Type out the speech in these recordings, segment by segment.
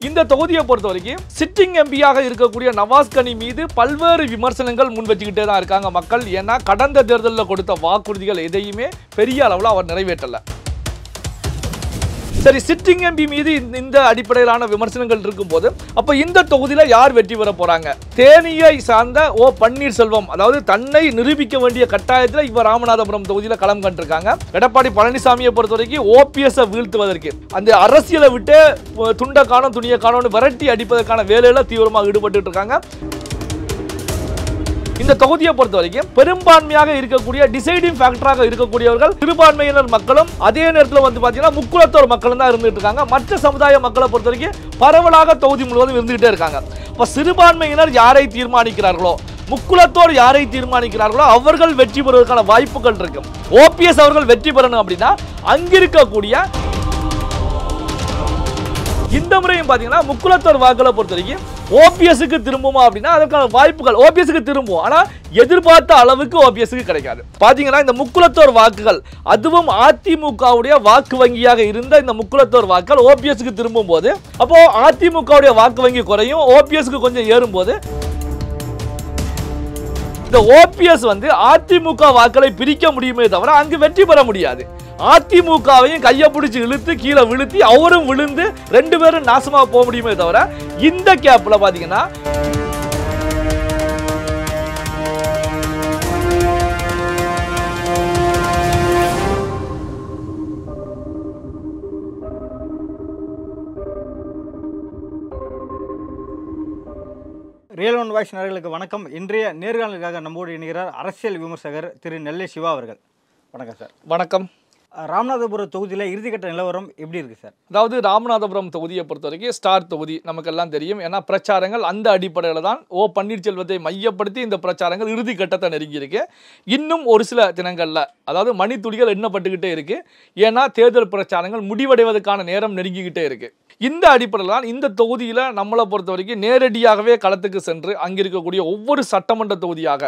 இந்த தொகுதியை பொறுத்தவரைக்கும் சிட்டிங் எம்பியாக இருக்கக்கூடிய நவாஸ் கனி மீது பல்வேறு விமர்சனங்கள் முன் வச்சுக்கிட்டே தான் இருக்காங்க மக்கள். ஏன்னா கடந்த தேர்தலில் கொடுத்த வாக்குறுதிகள் எதையுமே பெரிய அளவில் அவர் நிறைவேற்றல. சரி, சிட்டிங் எம்பி மீது இந்த அடிப்படையிலான விமர்சனங்கள் இருக்கும்போது அப்ப இந்த தொகுதியில யார் வெற்றி பெற போறாங்க? தேனியை சார்ந்த ஓ பன்னீர்செல்வம், அதாவது தன்னை நிரூபிக்க வேண்டிய கட்டாயத்தில் இவர் ராமநாதபுரம் தொகுதியில களம் கண்டிருக்காங்க. எடப்பாடி பழனிசாமியை பொறுத்த வரைக்கும் ஓபிஎஸ் வீழ்த்துவதற்கு அந்த அரசியலை விட்டு துண்ட காணும் துணியை காணும்னு விரட்டி அடிப்பதற்கான வேலையில தீவிரமாக ஈடுபட்டு இருக்காங்க. இந்த தொகுதியை பொறுத்த வரைக்கும் பெரும்பான்மையாக இருக்கக்கூடிய டிசைடிங் ஃபேக்டராக இருக்கக்கூடியவர்கள் சிறுபான்மையினர் மக்களும் அதே நேரத்தில் வந்து பார்த்தீங்கன்னா முக்குளத்தோர் மக்களும் தான் இருந்துட்டு இருக்காங்க. மற்ற சமுதாய மக்களை பொறுத்த வரைக்கும் பரவலாக தொகுதி முழுவதும் இருந்துகிட்டே இருக்காங்க. இப்போ சிறுபான்மையினர் யாரை தீர்மானிக்கிறார்களோ, முக்குளத்தோர் யாரை தீர்மானிக்கிறார்களோ அவர்கள் வெற்றி பெறுவதற்கான வாய்ப்புகள் இருக்கும். ஓபிஎஸ் அவர்கள் வெற்றி பெறணும் அப்படின்னா அங்கிருக்கக்கூடிய இந்த முறையும் பார்த்தீங்கன்னா முக்குளத்தோர் வாக்களை பொறுத்த வரைக்கும் ஓபிஎஸ்க்கு திரும்புமா அப்படின்னா அதற்கான வாய்ப்புகள் ஓபிஎஸ்க்கு திரும்பும். ஆனால் எதிர்பார்த்த அளவுக்கு ஓபிஎஸ்க்கு கிடைக்காது. பார்த்தீங்கன்னா இந்த முக்குளத்தோர் வாக்குகள், அதுவும் அதிமுகவுடைய வாக்கு வங்கியாக இருந்த இந்த முக்குளத்தோர் வாக்குகள் ஓபிஎஸ்க்கு திரும்பும் போது அப்போ அதிமுகவுடைய வாக்கு வங்கி குறையும், ஓபிஎஸ்க்கு கொஞ்சம் ஏறும்போது இந்த ஓபிஎஸ் வந்து அதிமுக வாக்களை பிரிக்க முடியுமே தவிர அங்கு வெற்றி பெற முடியாது. அதிமுகவையும் கையை பிடிச்சி இழுத்து கீழே விழுத்தி அவரும் விழுந்து ரெண்டு பேரும் நாசமா போக முடியுமே தவிர இந்த கேப்ல பாத்தீங்கன்னா ரியல் ஒன் வாய்ஸ் நேயர்களுக்கு வணக்கம். இன்றைய நேர்காணலுக்காக நம்மோடு இணைகிறார் அரசியல் விமர்சகர் திரு நெல்லை சிவா அவர்கள். வணக்கம் சார். வணக்கம். ராமநாதபுரம் தொகுதியில் இறுதிக்கட்ட நிலவரம் எப்படி இருக்கு சார்? அதாவது ராமநாதபுரம் தொகுதியை பொறுத்த வரைக்கும் ஸ்டார் தொகுதி நமக்கெல்லாம் தெரியும். ஏன்னா பிரச்சாரங்கள் அந்த அடிப்படையில் தான் ஓ பன்னீர்செல்வத்தை மையப்படுத்தி இந்த பிரச்சாரங்கள் இறுதி கட்டத்தை நெருங்கி இருக்கு. இன்னும் ஒரு சில தினங்கள்ல அதாவது மணித்துளிகள் எண்ணப்பட்டுக்கிட்டே இருக்கு. ஏன்னா தேர்தல் பிரச்சாரங்கள் முடிவடைவதற்கான நேரம் நெருங்கிக்கிட்டே இருக்கு. இந்த அடிப்படையில் தான் இந்த தொகுதியில் நம்மளை பொறுத்த வரைக்கும் நேரடியாகவே களத்துக்கு சென்று அங்கிருக்கக்கூடிய ஒவ்வொரு சட்டமன்ற தொகுதியாக,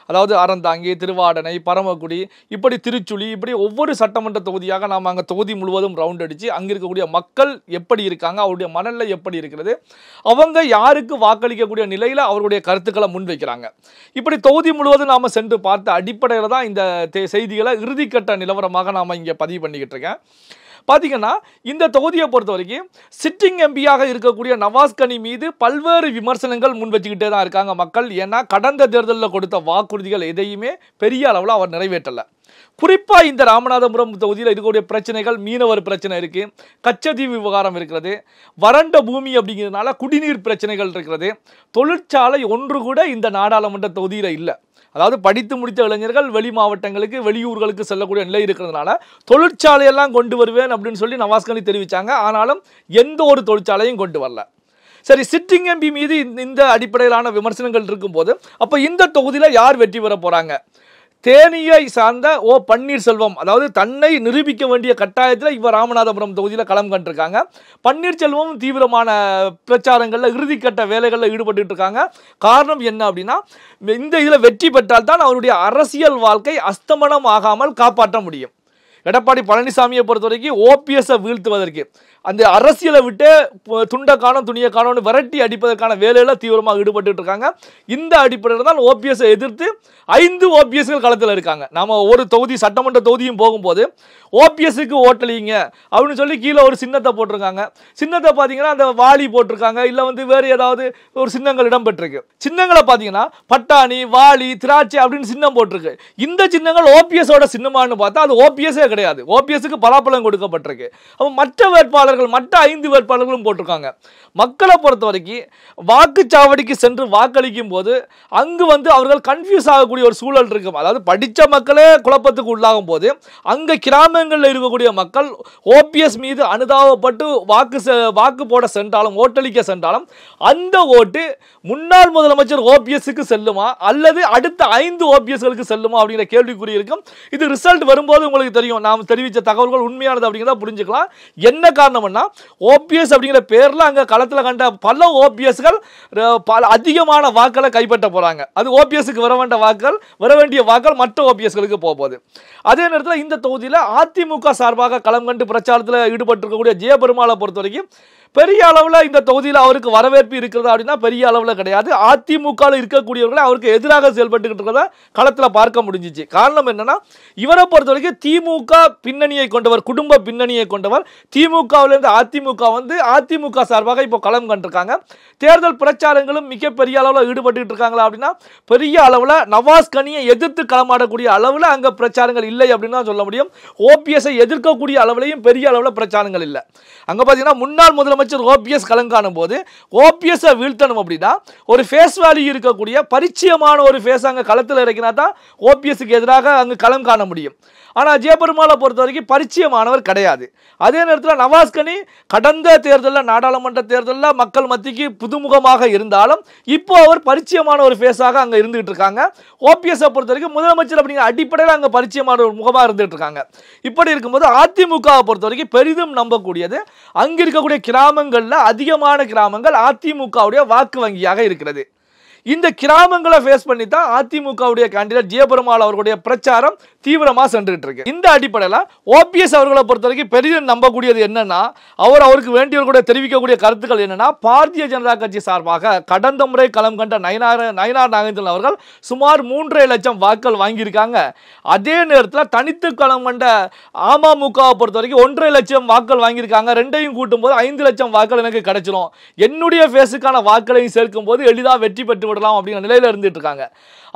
அதாவது அறந்தாங்கி, திருவாடனை, பரமக்குடி, இப்படி திருச்சுழி, இப்படி ஒவ்வொரு சட்டமன்ற தொகுதியாக நாம் அங்கே தொகுதி முழுவதும் ரவுண்ட் அடித்து அங்கே இருக்கக்கூடிய மக்கள் எப்படி இருக்காங்க, அவருடைய மனநிலை எப்படி இருக்கிறது, அவங்க யாருக்கு வாக்களிக்கக்கூடிய நிலையில் அவருடைய கருத்துக்களை முன்வைக்கிறாங்க, இப்படி தொகுதி முழுவதும் நாம் சென்று பார்த்த அடிப்படையில் தான் இந்த செய்திகளை இறுதிக்கட்ட நிலவரமாக நாம் இங்கே பதிவு பண்ணிக்கிட்டு இருக்கேன். பார்த்தீங்கன்னா இந்த தொகுதியை பொறுத்த வரைக்கும் சிட்டிங் எம்பியாக இருக்கக்கூடிய நவாஸ் கனி மீது பல்வேறு விமர்சனங்கள் முன் வச்சுக்கிட்டே தான் இருக்காங்க மக்கள். ஏன்னா கடந்த தேர்தலில் கொடுத்த வாக்குறுதிகள் எதையுமே பெரிய அளவில் அவர் நிறைவேற்றலை. குறிப்பாக இந்த ராமநாதபுரம் தொகுதியில் இருக்கக்கூடிய பிரச்சனைகள், மீனவர் பிரச்சனை இருக்குது, கச்சத்தீவு விவகாரம் இருக்கிறது, வறண்ட பூமி அப்படிங்கிறதுனால குடிநீர் பிரச்சனைகள் இருக்கிறது, தொழிற்சாலை ஒன்று கூட இந்த நாடாளுமன்ற தொகுதியில் இல்லை. அதாவது படித்து முடித்த இளைஞர்கள் வெளி மாவட்டங்களுக்கு வெளியூர்களுக்கு செல்லக்கூடிய நிலை இருக்கிறதுனால தொழிற்சாலையெல்லாம் கொண்டு வருவேன் அப்படின்னு சொல்லி நவாஸ் கனி தெரிவித்தாங்க. ஆனாலும் எந்த ஒரு தொழிற்சாலையும் கொண்டு வரல. சரி, சிட்டிங் எம்பி மீது இந்த அடிப்படையிலான விமர்சனங்கள் இருக்கும்போது அப்போ இந்த தொகுதியில் யார் வெற்றி பெற போகிறாங்க? தேனியை சார்ந்த ஓ பன்னீர்செல்வம், அதாவது தன்னை நிரூபிக்க வேண்டிய கட்டாயத்தில் இவர் ராமநாதபுரம் தொகுதியில் களம் கண்டிருக்காங்க. பன்னீர்செல்வம் தீவிரமான பிரச்சாரங்களில் இறுதிக்கட்ட வேலைகளில் ஈடுபட்டு இருக்காங்க. காரணம் என்ன அப்படின்னா இந்த இதில் வெற்றி பெற்றால் தான் அவருடைய அரசியல் வாழ்க்கை அஸ்தமனம் ஆகாமல் காப்பாற்ற முடியும். எடப்பாடி பழனிசாமியை பொறுத்த வரைக்கும் ஓபிஎஸ் வீழ்த்துவதற்கு அந்த அரசியலை விட்டு துண்ட காணும் துணியை காணும்னு விரட்டி அடிப்பதற்கான வேலையில தீவிரமாக ஈடுபட்டு இருக்காங்க. இந்த அடிப்படையில் தான் ஓபிஎஸ் எதிர்த்து 5 ஓபிஎஸ்கள் களத்தில் இருக்காங்க. நாம ஒரு தொகுதி சட்டமன்ற தொகுதியும் போகும்போது ஓபிஎஸ்க்கு ஓட்டலிங்க அப்படின்னு சொல்லி கீழே ஒரு சின்னத்தை போட்டிருக்காங்க. சின்னத்தை பார்த்தீங்கன்னா அந்த வாளி போட்டிருக்காங்க, இல்லை வந்து வேறு ஏதாவது ஒரு சின்னங்கள் இடம்பெற்றிருக்கு. சின்னங்களை பார்த்தீங்கன்னா பட்டாணி, வாளி, திராட்சை அப்படின்னு சின்னம் போட்டிருக்கு. இந்த சின்னங்கள் ஓபிஎஸோட சின்னமானு பார்த்தா அது ஓபிஎஸ்ஸே கிடையாது. ஓபிஎஸ்க்கு பலாப்பழம் கொடுக்கப்பட்டிருக்கு. அப்போ மற்ற வேட்பாளர்கள், மற்ற 5 வேட்பாளர்களும் போட்டிருக்காங்க. மக்களை பொறுத்த வரைக்கும் வாக்குச்சாவடிக்கு சென்று வாக்களிக்கும் போது அங்கு வந்து அவர்கள் கன்ஃபியூஸ் ஆகக்கூடிய ஒரு சூழல் இருக்கும். அதாவது படித்த மக்களே குழப்பத்துக்கு உள்ளாகும் போது அங்கே கிராமங்களில் இருக்கக்கூடிய மக்கள் ஓபிஎஸ் மீது அனுதாபப்பட்டு வாக்கு போட சென்றாலும், ஓட்டளிக்க சென்றாலும் அந்த ஓட்டு முன்னாள் முதலமைச்சர் ஓபிஎஸ்க்கு செல்லுமா அல்லது அடுத்த 5 ஓபிஎஸ்களுக்கு செல்லுமா அப்படிங்கிற கேள்விக்குறி இருக்கும். இது ரிசல்ட் வரும்போது உங்களுக்கு தெரியும். கொஞ்சம் நாம் தெரிவித்த தகவல்கள் உண்மையானது அப்படிங்கிறத புரிஞ்சுக்கலாம். என்ன காரணம்னா ஓபிஎஸ் அப்படிங்கிற பேரில் அங்கே களத்தில் கண்ட பல ஓபிஎஸ்கள் பல அதிகமான வாக்களை கைப்பற்ற போகிறாங்க. அது ஓபிஎஸ்க்கு வர வேண்டிய வாக்கள் மற்ற ஓபிஎஸ்களுக்கு போகுது. அதே நேரத்தில் இந்த தொகுதியில் அதிமுக சார்பாக களம் கண்டு பிரச்சாரத்தில் ஈடுபட்டிருக்கக்கூடிய ஜெயபெருமாளை பொறுத்த வரைக்கும் பெரிய அளவில் இந்த தொகுதியில் அவருக்கு வரவேற்பு இருக்கிறதா அப்படின்னா பெரிய அளவில் கிடையாது. அதிமுகவில் இருக்கக்கூடியவர்களை அவருக்கு எதிராக செயல்பட்டுக்கிட்டு இருக்கிறத களத்தில் பார்க்க முடிஞ்சிச்சு. காரணம் என்னன்னா இவரை பொறுத்த வரைக்கும் திமுக பின்னணியை கொண்டவர், குடும்ப பின்னணியை கொண்டவர். திமுகவிலிருந்து அதிமுக சார்பாக இப்போ களம் கண்டிருக்காங்க. தேர்தல் பிரச்சாரங்களும் மிகப்பெரிய அளவில் ஈடுபட்டு இருக்காங்களா அப்படின்னா பெரிய அளவில் நவாஸ் கனியை எதிர்த்து களமாடக்கூடிய அளவில் அங்கே பிரச்சாரங்கள் இல்லை அப்படின்னு தான் சொல்ல முடியும். ஓபிஎஸ்ஐ எதிர்க்கக்கூடிய அளவிலையும் பெரிய அளவில் பிரச்சாரங்கள் இல்லை. அங்கே பார்த்தீங்கன்னா முன்னாள் முதலமைச்சர் ஓபிஎஸ் களம் காணும் போது ஓபிஎஸ்ஐ வீழ்த்தணும் அப்படின்னா ஒரு ஃபேஸ் வேல்யூ இருக்கக்கூடிய பரிச்சயமான ஒரு ஃபேஸ் அங்கே களத்தில் இறக்கினா தான் ஓபிஎஸ்க்கு எதிராக அங்கே களம் காண முடியும். ஆனால் ஜெயபெருமாளை பொறுத்த வரைக்கும் பரிச்சயமானவர் கிடையாது. அதே நேரத்தில் நவாஸ் கனி கடந்த தேர்தலில், நாடாளுமன்ற தேர்தலில் மக்கள் மத்திக்கு புதுமுகமாக இருந்தாலும் இப்போ அவர் பரிச்சயமான ஒரு ஃபேஸாக அங்கே இருந்துகிட்டு இருக்காங்க. ஓபிஎஸ்ஐ பொறுத்த வரைக்கும் முதலமைச்சர் அப்படிங்கிற அடிப்படையில் அங்கே பரிச்சயமான ஒரு முகமாக இருந்துகிட்டு இருக்காங்க. இப்படி இருக்கும்போது அதிமுகவை பொறுத்த வரைக்கும் பெரிதும் நம்பக்கூடியது அங்கே இருக்கக்கூடிய கிராமங்களில் அதிகமான கிராமங்கள் அதிமுகவுடைய வாக்கு வங்கியாக இருக்கிறது. இந்த கிராமங்களை ஃபேஸ் பண்ணி தான் அதிமுகவுடைய கேண்டிடேட் ஜெயபெருமாள் அவர்களுடைய பிரச்சாரம் தீவிரமாக சென்றுட்டு இருக்கு. இந்த அடிப்படையில் ஓபிஎஸ் அவர்களை பொறுத்த வரைக்கும் பெரிதும் நம்பக்கூடியது என்னன்னா அவருக்கு வேண்டியவர்களுடைய தெரிவிக்கக்கூடிய கருத்துக்கள் என்னன்னா பாரதிய ஜனதா கட்சி சார்பாக கடந்த முறை களம் கண்ட நயினார் நாகேந்திரன் அவர்கள் சுமார் 3.5 லட்சம் வாக்கள் வாங்கியிருக்காங்க. அதே நேரத்தில் தனித்து களம் கண்ட அமமுகவை பொறுத்த வரைக்கும் 1.5 லட்சம் வாக்கள் வாங்கியிருக்காங்க. ரெண்டையும் கூட்டும் போது 5 லட்சம் வாக்கள் எனக்கு கிடைச்சிடும். என்னுடைய ஃபேஸுக்கான வாக்களையும் சேர்க்கும் போது எளிதாக வெற்றி பெற்று விடலாம் அப்படிங்கிற நிலையில இருந்துட்டு இருக்காங்க.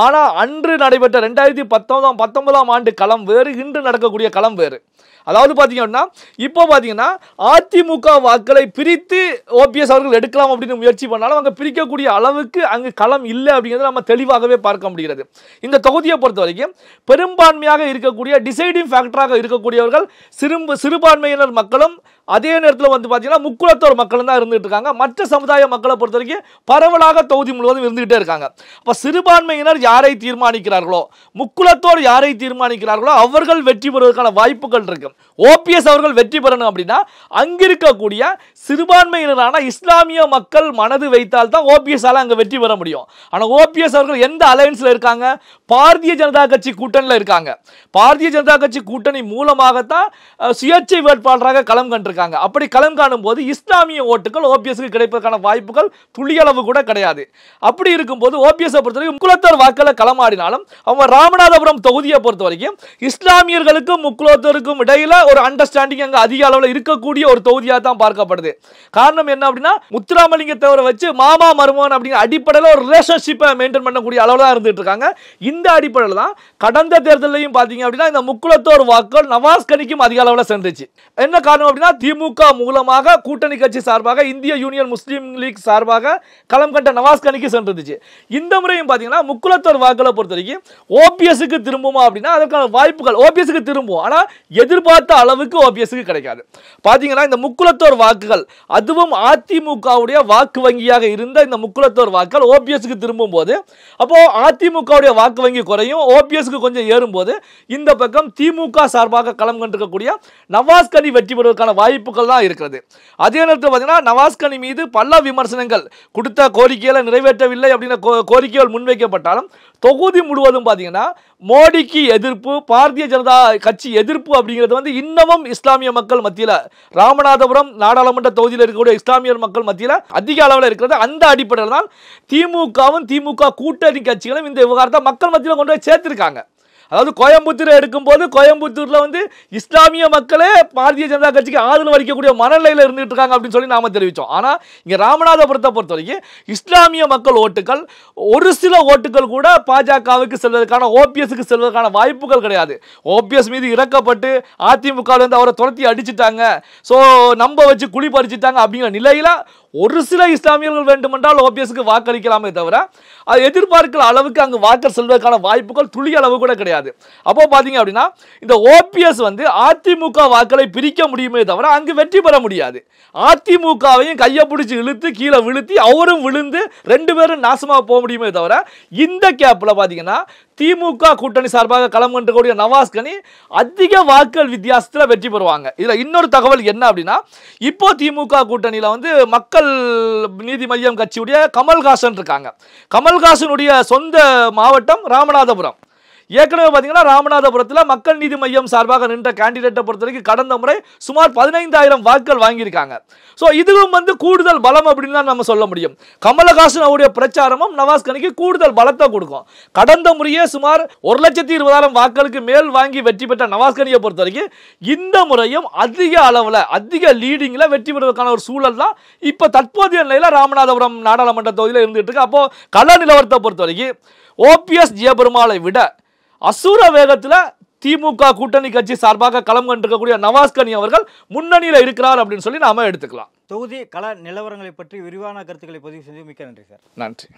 ஆனா அன்று நடைபெற்ற 2019 ஆண்டு களம் வேறு, இன்று நடக்கக்கூடிய களம் வேறு. அதாவது பாத்தீங்கன்னா இப்போ பாத்தீங்கன்னா அதிமுக வாக்களை பிரித்து ஓபிஎஸ் அவர்கள் எடுக்கலாம் அப்படின்னு முயற்சி பண்ணாலும் அங்க பிரிக்கக்கூடிய அளவுக்கு அங்கு களம் இல்லை அப்படிங்கிறத நம்ம தெளிவாகவே பார்க்க முடிகிறது. இந்த தொகுதியை பொறுத்த வரைக்கும் பெரும்பான்மையாக இருக்கக்கூடிய டிசைடிங் ஃபேக்டராக இருக்கக்கூடியவர்கள் சிறுபான்மையினர் மக்களும் அதே நேரத்தில் பார்த்தீங்கன்னா முக்குலத்தோர் மக்களும் தான் இருந்துட்டு இருக்காங்க. மற்ற சமுதாய மக்களை பொறுத்த வரைக்கும் பரவலாக தொகுதி முழுவதும் இருந்துகிட்டே இருக்காங்க. அப்போ சிறுபான்மையினர் யாரை தீர்மானிக்கிறார்களோ, முக்குலத்தோர் யாரை தீர்மானிக்கிறார்களோ அவர்கள் வெற்றி பெறுவதற்கான வாய்ப்புகள் இருக்கு. ஓபிஎஸ் அவர்கள் வெற்றி பெறணும் அப்படின்னா அங்கிருக்கக்கூடிய சிறுபான்மையினரான இஸ்லாமிய மக்கள் மனது வைத்தால் தான் ஓபிஎஸ் ஆல அங்க வெற்றி பெற முடியும். ஆனால் ஓபிஎஸ் அவர்கள் எந்த அலையன்ஸ்ல இருக்காங்க? பாரதிய ஜனதா கட்சி கூட்டணியில் இருக்காங்க. பாரதிய ஜனதா கட்சி கூட்டணி மூலமாகத்தான் சுயேட்சை வேட்பாளராக களம் கண்டிருக்காங்க. அப்படி களம் காணும் போது இஸ்லாமிய ஓட்டுகள் ஓபிஎஸ்க்கு கிடைப்பதற்கான வாய்ப்புகள் துளியளவு கூட கிடையாது. அப்படி இருக்கும்போது ஓபிஎஸ் பொறுத்தவரைக்கும் முக்குலத்தோர் வாக்களை களமாடினாலும் அவங்க ராமநாதபுரம் தொகுதியை பொறுத்த வரைக்கும் இஸ்லாமியர்களுக்கும் முக்குலத்தோருக்கும் இடையில ஒரு அண்டர்ஸ்டாண்டிங் அங்க அதிக அளவில் இருக்கக்கூடிய ஒரு தொகுதியாக தான் பார்க்கப்படுது. காரணம் என்ன அப்படின்னா முத்துராமலிங்கத்தவரை வச்சு மாமா மருமகன் அப்படிங்கிற அடிப்படையில் ஒரு ரிலேஷன்ஷிப்பை மெயின்டைன் பண்ணக்கூடிய அளவில் தான் இருந்துட்டு இருக்காங்க. இந்த அடிப்படையில் தான் கடந்த தேர்தலையும் பார்த்தீங்க அப்படின்னா இந்த முக்குலத்தோர் வாக்குகள் நவாஸ் கனிக்கும் அதிக அளவில் சென்றுச்சு. என்ன காரணம் அப்படின்னா திமுக மூலமாக கூட்டணி கட்சி சார்பாக இந்திய யூனியன் முஸ்லீம் லீக் சார்பாக களம் கண்ட நவாஸ் கனிக்கு சென்றுச்சு. இந்த முறையும் பார்த்தீங்கன்னா முக்குலத்தோர் வாக்குகளை பொறுத்த வரைக்கும் ஓபிஎஸ்க்கு திரும்புமா அப்படின்னா அதற்கான வாய்ப்புகள் ஓபிஎஸ்க்கு திரும்பும். ஆனால் எதிர்பார்த்த அளவுக்கு ஓபிஎஸ்க்கு கிடைக்காது. பார்த்தீங்கன்னா இந்த முக்குலத்தோர் வாக்குகள் அதுவும் அதிமுகவுடைய வாக்கு வங்கியாக இருந்த இந்த முக்குலத்தோர் வாக்குகள் ஓபிஎஸ்க்கு திரும்பும் போது அப்போ அதிமுகவுடைய வாக்கு வங்கி குறையும், ஓபிஎஸ்க்கு கொஞ்சம் ஏறும்போது இந்த பக்கம் திமுக சார்பாக களம் கண்டிருக்கக்கூடிய நவாஸ் கனி வெற்றி பெறுவதற்கான வாய்ப்புகள் தான் இருக்கிறது. அதே நேரத்தில் பார்த்தீங்கன்னா நவாஸ் கனி மீது பல விமர்சனங்கள் கொடுத்த கோரிக்கைகளை நிறைவேற்றவில்லை அப்படின்னு கோரிக்கைகள் முன்வைக்கப்பட்டாலும் தொகுதி முழுவதும் பார்த்தீங்கன்னா மோடிக்கு எதிர்ப்பு, பாரதிய ஜனதா கட்சி எதிர்ப்பு அப்படிங்கிறது இன்னமும் இஸ்லாமிய மக்கள் மத்தியில் ராமநாதபுரம் நாடாளுமன்ற தொகுதியில் இருக்கக்கூடிய இஸ்லாமியர் மக்கள் மத்தியில் அதிக அளவில் இருக்கிறது. அந்த அடிப்படையில் தான் திமுக கூட்டணி கட்சிகளும் இந்த விவகாரத்தை மக்கள் மத்தியில் கொண்டு போய் சேர்த்திருக்காங்க. அதாவது கோயம்புத்தூர் எடுக்கும்போது கோயம்புத்தூர்ல இஸ்லாமிய மக்களே பாரதிய ஜனதா கட்சிக்கு ஆதரவு அளிக்கக்கூடிய மனநிலையில் இருந்துட்டு இருக்காங்க அப்படின்னு சொல்லி நாம தெரிவித்தோம். ஆனா இங்க ராமநாதபுரத்தை பொறுத்த வரைக்கும் இஸ்லாமிய மக்கள் ஓட்டுகள் ஒரு சில ஓட்டுகள் கூட பாஜகவுக்கு செல்வதற்கான ஓபிஎஸ்க்கு செல்வதற்கான வாய்ப்புகள் கிடையாது. ஓபிஎஸ் மீது இறக்கப்பட்டு அதிமுக அவரை துரத்தி அடிச்சுட்டாங்க, ஸோ நம்ப வச்சு குழி பறிச்சுட்டாங்க அப்படிங்கிற நிலையில ஒரு சில இஸ்லாமியர்கள் வேண்டுமென்றால் ஓபிஎஸ்க்கு வாக்களிக்கலாமே தவிர அது எதிர்பார்க்கிற அளவுக்கு அங்கு வாக்கு செல்வதற்கான வாய்ப்புகள் துளி அளவு கூட கிடையாது. கிடையாது. அப்போ பாத்தீங்க அப்படின்னா இந்த ஓபிஎஸ் வந்து அதிமுக வாக்களை பிரிக்க முடியுமே தவிர அங்கு வெற்றி பெற முடியாது. அதிமுகவையும் கையை பிடிச்சி இழுத்து கீழே விழுத்தி அவரும் விழுந்து 2 பேரும் நாசமா போக முடியுமே தவிர இந்த கேப்ல பாத்தீங்கன்னா திமுக கூட்டணி சார்பாக களம் கண்டக்கூடிய நவாஸ் கனி அதிக வாக்குகள் வித்தியாசத்தில் வெற்றி பெறுவாங்க. இதுல இன்னொரு தகவல் என்ன அப்படின்னா, இப்போ திமுக கூட்டணியில வந்து மக்கள் நீதி மய்யம் கட்சியுடைய கமல்ஹாசன் இருக்காங்க. கமல்ஹாசனுடைய சொந்த மாவட்டம் ராமநாதபுரம். ஏற்கனவே பார்த்தீங்கன்னா ராமநாதபுரத்தில் மக்கள் நீதி மையம் சார்பாக நின்ற கேண்டிடேட்டை பொறுத்த வரைக்கும் கடந்த முறை சுமார் 15,000 வாக்குகள் வாங்கியிருக்காங்க. ஸோ இதுவும் வந்து கூடுதல் பலம் அப்படின்னு தான் நம்ம சொல்ல முடியும். கமலஹாசன் அவருடைய பிரச்சாரமும் நவாஸ் கனிக்கு கூடுதல் பலத்தை கொடுக்கும். கடந்த முறையே சுமார் 1,20,000 வாக்குகளுக்கு மேல் வாங்கி வெற்றி பெற்ற நவாஸ் கனியை பொறுத்த வரைக்கும் இந்த முறையும் அதிக அளவில் அதிக லீடிங்கில் வெற்றி பெறுவதற்கான ஒரு சூழல் தான் இப்போ தற்போதைய நிலையில் ராமநாதபுரம் நாடாளுமன்ற தொகுதியில் இருந்துகிட்டு இருக்கு. அப்போ கள நிலவரத்தை பொறுத்த வரைக்கும் ஓபிஎஸ் ஜெயபெருமாளை விட அசுர வேகத்தில் திமுக கூட்டணி கட்சி சார்பாக களம் கண்டிருக்கக்கூடிய நவாஸ் கனி அவர்கள் முன்னணியில் இருக்கிறார் அப்படின்னு சொல்லி நாம எடுத்துக்கலாம். தொகுதி கள நிலவரங்களை பற்றி விரிவான கருத்துக்களை பதிவு செஞ்சு மிக்க நன்றி சார். நன்றி.